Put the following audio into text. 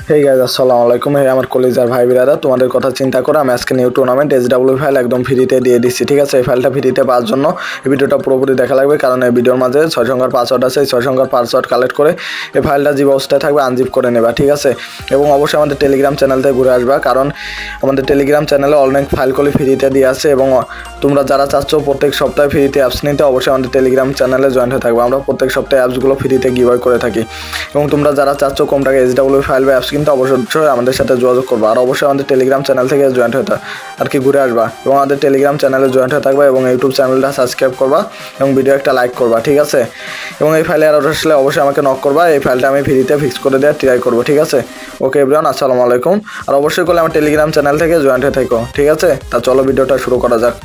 Hey guys আসসালামু আলাইকুম। হে আমার কলেজার ভাই বিরাদা, তোমাদের কথা চিন্তা করে আমি আজকে নিউ টুর্নামেন্ট SW ফাইল একদম ফ্রিতে দিয়ে দিচ্ছি। ঠিক আছে, এই ফাইলটা ফ্রিতে পাওয়ার জন্য এই ভিডিওটা পুরোপুরি দেখা লাগবে, কারণ এই ভিডিওর মাঝে 6 সংখ্যার পাসওয়ার্ড আছে। এই 6 সংখ্যার পাসওয়ার্ড কালেক্ট করে এই ফাইলটা যে অবস্থায় থাকবে আনজিপ করে নেবা। ঠিক আছে, এবং অবশ্যই আমাদের টেলিগ্রাম চ্যানেলতে ঘুরে আসবা, কারণ আমাদের টেলিগ্রাম চ্যানেলে অনেক ফাইলগুলি ফ্রিতে দিয়ে আছে। এবং তোমরা যারা চাচ্ছ প্রত্যেক সপ্তাহে ফ্রিতে অ্যাপস নিতে, অবশ্যই আমাদের টেলিগ্রাম চ্যানেলে জয়েন হয়ে থাকবে। আমরা প্রত্যেক সপ্তাহে অ্যাপসগুলো ফ্রিতে গিভঅ্যাওয়ে করে থাকি। এবং তোমরা যারা চাচ্ছ কম টাকা SW ফাইল বা অ্যাপস কিন্তু অবশ্যই আমাদের সাথে যোগাযোগ করবা। আর অবশ্যই আমাদের টেলিগ্রাম চ্যানেল থেকে জয়েন্ট হতে আর কি ঘুরে আসবা, এবং আমাদের টেলিগ্রাম চ্যানেলে জয়েন্ট হয়ে থাকবা, এবং ইউটিউব চ্যানেলটা সাবস্ক্রাইব করবা, এবং ভিডিও একটা লাইক করবা। ঠিক আছে, এবং এই ফাইলে আর আসলে অবশ্যই আমাকে নক করবা। এই ফাইলটা আমি ফ্রিতে ফিক্স করে দেওয়ার ট্রাই করবো। ঠিক আছে, ওকে এভরিওয়ান, আসসালামু আলাইকুম। আর অবশ্যই করলে আমার টেলিগ্রাম চ্যানেল থেকে জয়েন্ট হয়ে থাকো। ঠিক আছে, তা চলো ভিডিওটা শুরু করা যাক।